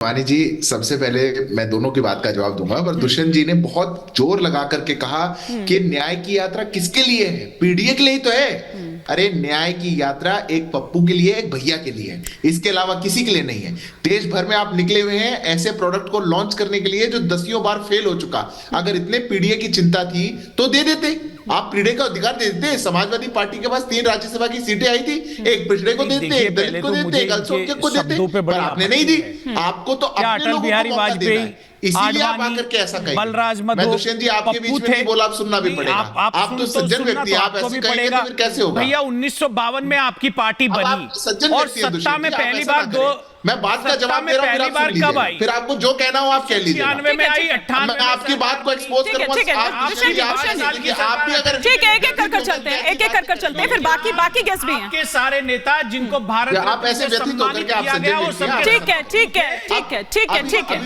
वानी जी, सबसे पहले मैं दोनों की बात का जवाब दूंगा, पर दुष्यंत जी ने बहुत जोर लगा करके कहा कि न्याय की यात्रा किसके लिए है? पीडीए के लिए ही तो है। अरे न्याय की यात्रा एक पप्पू के लिए, एक भैया के लिए है, इसके अलावा किसी के लिए नहीं है। देश भर में आप निकले हुए हैं ऐसे प्रोडक्ट को लॉन्च करने के लिए जो दसियों बार फेल हो चुका। अगर इतने पीडीए की चिंता थी तो दे देते, आप पीढ़े का अधिकार दे देते। समाजवादी पार्टी के पास 3 राज्यसभा की सीटें आई थी, एक पिछड़े को देते, एक दलित को देते, एक अल्पसंख्यक को देते, पर आपने नहीं दी। आपको तो अपने लोगों को मौका देना है, इसीलिए आप आकर के ऐसा कहें। बलराज मैं दुष्यंत जी आपके बीच में नहीं बोला, आप सुनना भी पड़ेगा। आप तो सज्जन व्यक्ति, आप ऐसे कहेंगे तो फिर कैसे होगा? भैया 1952 में आपकी पार्टी बनी और सत्ता में पहली बार मैं बात का जवाब दे रहा हूं, फिर आप सुन लीजिए। फिर आपको जो कहना हो आप कह लीजिए। 96 में आई, 98 मैं आपकी बात को एक्सपोज करूंगा। आप भी अगर ठीक है, एक एक कर चलते हैं, एक एक कर चलते हैं, फिर बाकी गेस्ट भी हैं। आपके सारे नेता जिनको भारत आप ऐसे व्यतीत होकर के आप सज्जन, ठीक है ठीक है ठीक है ठीक है ठीक है।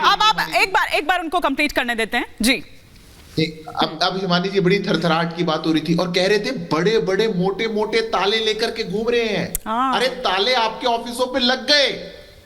अब आप एक बार उनको कंप्लीट करने देते हैं जी। अब हिमानी जी, बड़ी थरथराहट की बात हो रही थी और कह रहे थे बड़े बड़े मोटे मोटे ताले लेकर के घूम रहे हैं। अरे ताले आपके ऑफिसों पे लग गए,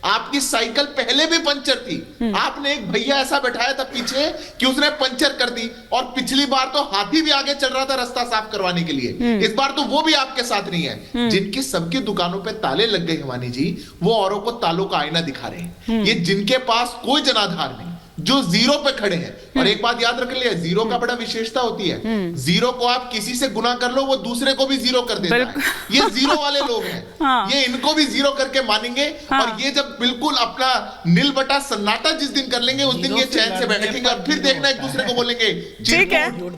आपकी साइकिल पहले भी पंचर थी। आपने एक भैया ऐसा बैठाया था पीछे कि उसने पंचर कर दी, और पिछली बार तो हाथी भी आगे चल रहा था रास्ता साफ करवाने के लिए। इस बार तो वो भी आपके साथ नहीं है। जिनकी सबकी दुकानों पे ताले लग गए हिमानी जी, वो औरों को तालों का आईना दिखा रहे हैं। ये जिनके पास कोई जनाधार नहीं, जो जीरो पे खड़े हैं। और एक बात याद रख लिया, जीरो का बड़ा विशेषता होती है, जीरो को आप किसी से गुना कर लो वो दूसरे को भी जीरो कर देता है। ये जीरो वाले लोग हैं। ये इनको भी जीरो करके मानेंगे। और ये जब बिल्कुल अपना नील बटा सन्नाटा जिस दिन कर लेंगे, उस दिन ये चैन से बैठेंगे और फिर देखना एक दूसरे को बोलेंगे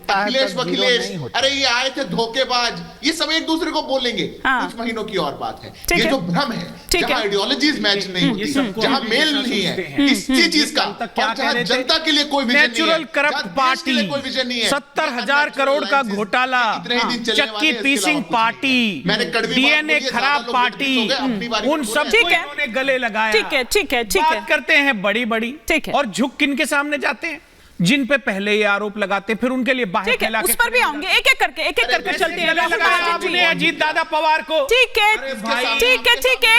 अखिलेश वखिलेश, अरे ये आए थे धोखेबाज, ये सब एक दूसरे को बोलेंगे। कुछ महीनों की और बात है। ये जो भ्रम है, जहां आइडियोलॉजीज मैच नहीं होती, जहां मेल नहीं है इसी चीज का, जनता के लिए कोई विजन नहीं है, नेचुरल करप्ट पार्टी, 70,000 करोड़ का घोटाला, चक्की पीसिंग पार्टी, डीएनए खराब पार्टी, उन सब को इन्होंने गले लगाया। ठीक है ठीक है ठीक है। बात करते हैं बड़ी बड़ी, और झुक किनके सामने जाते हैं? जिन पे पहले ये आरोप लगाते फिर उनके लिए बाहर फैला के, उस पर भी आएंगे, एक एक करके चलते हैं। आपने अजीत दादा पवार को, ठीक है ठीक है ठीक है,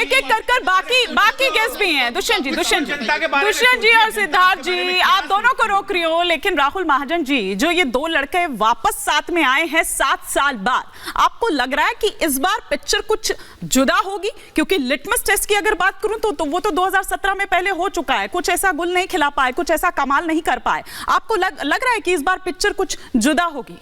एक एक कर बाकी गेस्ट भी हैं। दुष्यंत जी और सिद्धार्थ जी, आप दोनों को रोक रही हो, लेकिन राहुल महाजन जी, जो ये 2 लड़के वापस साथ में आए हैं 7 साल बाद, आपको लग रहा है कि इस बार पिक्चर कुछ जुदा होगी? क्योंकि लिटमस टेस्ट की अगर बात करूं तो वो तो 2017 में पहले हो चुका है, कुछ ऐसा गुल नहीं खिला पाए, कुछ ऐसा कमाल नहीं कर पाए। आपको लग रहा है कि इस बार पिक्चर कुछ जुदा होगी?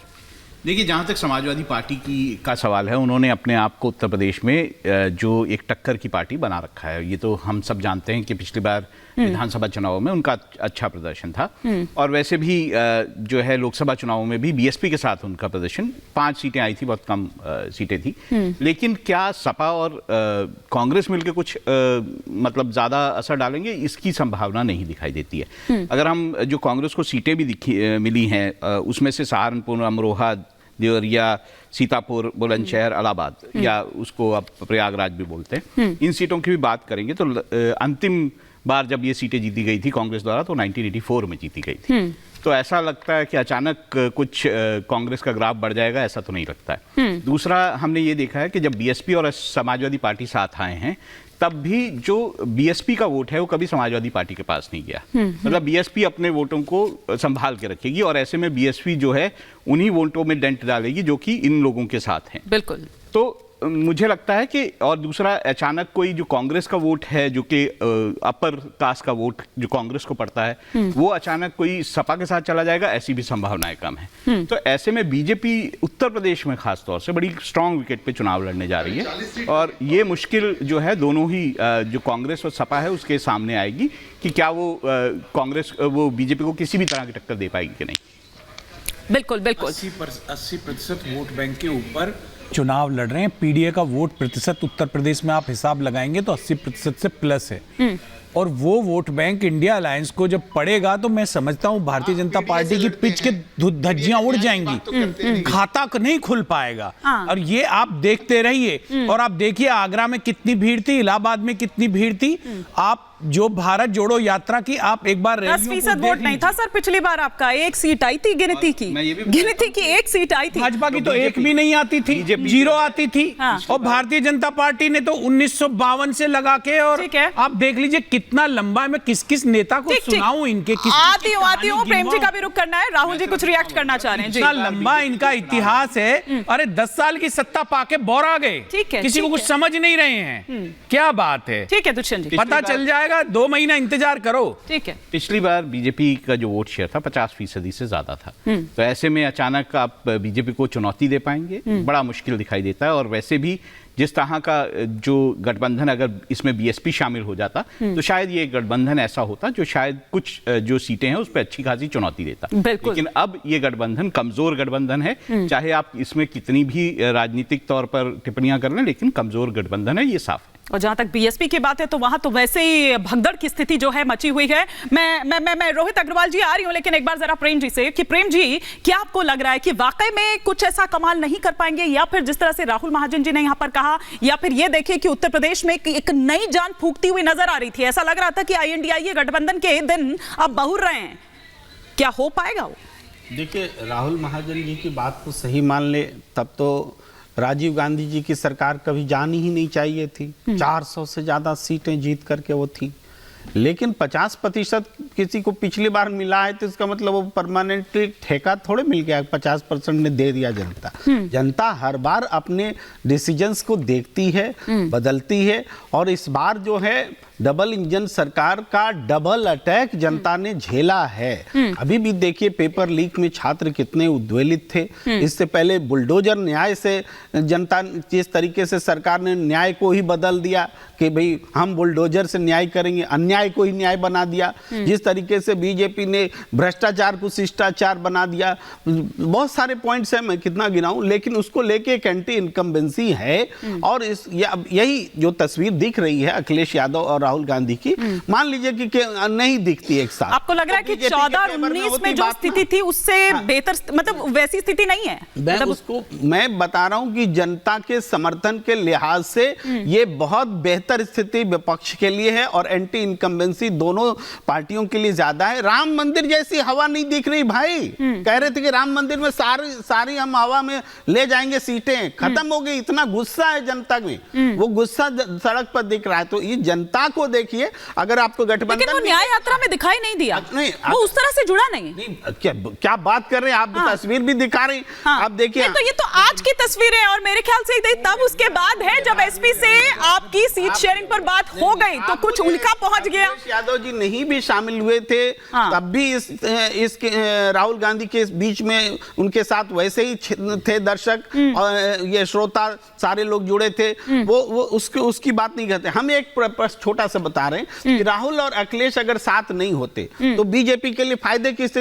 देखिए, जहाँ तक समाजवादी पार्टी का सवाल है, उन्होंने अपने आप को उत्तर प्रदेश में जो एक टक्कर की पार्टी बना रखा है। ये तो हम सब जानते हैं कि पिछली बार विधानसभा चुनाव में उनका अच्छा प्रदर्शन था, और वैसे भी जो है लोकसभा चुनावों में भी बीएसपी के साथ उनका प्रदर्शन, 5 सीटें आई थी, बहुत कम सीटें थी। लेकिन क्या सपा और कांग्रेस मिलकर कुछ मतलब ज़्यादा असर डालेंगे? इसकी संभावना नहीं दिखाई देती है। अगर हम जो कांग्रेस को सीटें भी मिली हैं, उसमें से सहारनपुर, अमरोहा, देवरिया, सीतापुर, बुलंदशहर, इलाहाबाद, या उसको अब प्रयागराज भी बोलते हैं, इन सीटों की भी बात करेंगे तो अंतिम बार जब ये सीटें जीती गई थी कांग्रेस द्वारा तो 1984 में जीती गई थी। तो ऐसा लगता है कि अचानक कुछ कांग्रेस का ग्राफ बढ़ जाएगा, ऐसा तो नहीं लगता है। दूसरा, हमने ये देखा है कि जब बीएसपी और समाजवादी पार्टी साथ आए हैं, तब भी जो बीएसपी का वोट है वो कभी समाजवादी पार्टी के पास नहीं गया। मतलब बीएसपी अपने वोटों को संभाल के रखेगी, और ऐसे में बीएसपी जो है उन्हीं वोटों में डेंट डालेगी जो कि इन लोगों के साथ हैं। बिल्कुल। तो मुझे लगता है कि, और दूसरा, अचानक कोई जो कांग्रेस का वोट है, जो कि अपर कास्ट का वोट जो कांग्रेस को पड़ता है, वो अचानक कोई सपा के साथ चला जाएगा, ऐसी भी संभावनाएं कम है। तो ऐसे में बीजेपी उत्तर प्रदेश में खास तौर से बड़ी स्ट्रांग विकेट पे चुनाव लड़ने जा रही है, और ये मुश्किल जो है दोनों ही जो कांग्रेस और सपा है उसके सामने आएगी कि क्या वो कांग्रेस वो बीजेपी को किसी भी तरह की टक्कर दे पाएगी कि नहीं। बिल्कुल बिल्कुल। 80% वोट बैंक के ऊपर चुनाव लड़ रहे हैं। पीडीए का वोट प्रतिशत उत्तर प्रदेश में आप हिसाब लगाएंगे तो 80% से प्लस है, और वो वोट बैंक इंडिया अलायंस को जब पड़ेगा तो मैं समझता हूं भारतीय जनता पार्टी की पिच के धज्जियां उड़ जाएंगी, खाता नहीं खुल पाएगा। और ये आप देखते रहिए। और आप देखिए आगरा में कितनी भीड़ थी, इलाहाबाद में कितनी भीड़ थी। आप जो भारत जोड़ो यात्रा की आप एक बार 10% वोट नहीं था सर पिछली बार, आपका एक सीट आई थी गिनती की, गिनती की एक सीट आई थी। भाजपा की तो एक भी नहीं आती थी, 0 आती थी। और भारतीय जनता पार्टी ने तो 1952 से लगा के, और आप देख लीजिए कितना लंबा है। मैं किस किस नेता को सुनाऊं इनके, आती हूँ प्रेम जी का भी रुख करना है, राहुल जी कुछ रिएक्ट करना चाह रहे हैं। इतना लंबा इनका इतिहास है। अरे 10 साल की सत्ता पाके बोरा गए, किसी को कुछ समझ नहीं रहे हैं, क्या बात है। ठीक है दुष्यंत जी, पता चल जाएगा, 2 महीना इंतजार करो। ठीक है। पिछली बार बीजेपी का जो वोट शेयर था 50% से ज्यादा था, तो ऐसे में अचानक आप बीजेपी को चुनौती दे पाएंगे, बड़ा मुश्किल दिखाई देता है। और वैसे भी जिस तरह का जो गठबंधन, अगर इसमें बीएसपी शामिल हो जाता तो शायद ये गठबंधन ऐसा होता जो शायद कुछ जो सीटें हैं उस पर अच्छी खासी चुनौती देता। लेकिन अब ये गठबंधन कमजोर गठबंधन है, चाहे आप इसमें कितनी भी राजनीतिक तौर पर टिप्पणियां कर लें, लेकिन कमजोर गठबंधन है, ये साफ है। और जहां तक बीएसपी की बात है तो वहां तो वैसे ही भगदड़ की स्थिति जो है मची हुई है। मैं रोहित अग्रवाल जी आ रही हूं, लेकिन एक बार जरा प्रेम जी से कि प्रेम जी क्या आपको लग रहा है कि वाकई में कुछ ऐसा कमाल नहीं कर पाएंगे, या फिर जिस तरह से राहुल महाजन जी ने यहां पर कहा, या फिर ये देखिए कि उत्तर प्रदेश में एक नई जान फूंकती हुई नजर आ रही थी, ऐसा लग रहा था कि INDIA गठबंधन के दिन अब बहुर रहे हैं, क्या हो पाएगा वो? देखिए राहुल महाजन जी की बात तो सही मान ले, तब तो राजीव गांधी जी की सरकार कभी जानी ही नहीं चाहिए थी। 400 से ज्यादा सीटें जीत करके वो थी। लेकिन 50% किसी को पिछली बार मिला है तो इसका मतलब वो परमानेंटली ठेका थोड़े मिल गया, 50% ने दे दिया जनता। जनता हर बार अपने डिसीजंस को देखती है, बदलती है, और इस बार जो है डबल इंजन सरकार का डबल अटैक जनता ने झेला है। अभी भी देखिए पेपर लीक में छात्र कितने उद्वेलित थे। इससे पहले बुलडोजर न्याय से जनता, जिस तरीके से सरकार ने न्याय को ही बदल दिया कि भाई हम बुलडोजर से न्याय करेंगे, अन्याय को ही न्याय बना दिया। जिस तरीके से बीजेपी ने भ्रष्टाचार को शिष्टाचार बना दिया, बहुत सारे पॉइंट्स हैं, मैं कितना गिनाऊं, लेकिन उसको लेके एक एंटी इनकम्बेंसी है। और यही जो तस्वीर दिख रही है अखिलेश यादव और राहुल गांधी की, मान लीजिए कि नहीं दिखती एक साथ। आपको लग रहा है कि 14 और 19 में जो स्थिति थी उससे बेहतर, मतलब वैसी स्थिति नहीं है? मैं बता रहा हूं कि जनता के समर्थन के लिहाज से ये बहुत बेहतर स्थिति विपक्ष के लिए है और एंटी इनकम्बेंसी दोनों पार्टियों के लिए ज्यादा है। राम मंदिर जैसी हवा नहीं दिख रही भाई। कह रहे थे कि राम मंदिर में सारी हम हवा में ले जाएंगे, सीटें खत्म हो गई। इतना गुस्सा है जनता में, वो गुस्सा सड़क पर दिख रहा है। तो ये जनता को देखिए, अगर आपको गठबंधन, लेकिन वो न्याय यात्रा में दिखाई नहीं दिया, नहीं वो उस तरह से जुड़ा नहीं। क्या बात कर रहे हैं आप? तस्वीर भी दिखा रही, आप देखिए। तो ये तो आज की तस्वीर है, और मेरे ख्याल से तब उसके बाद है जब एसपी से आपकी सीट शेयरिंग पर बात हो गई तो कुछ उनका पहुंच गया। यादव जी नहीं भी शामिल हुए थे, तब भी इस राहुल गांधी के बीच में उनके साथ वैसे ही थे दर्शक और ये श्रोता, सारे लोग जुड़े थे। वो उसकी बात नहीं करते। हम एक छोटा सा बता रहे हैं कि राहुल और अखिलेश अगर साथ नहीं होते तो बीजेपी के लिए फायदे की स्थिति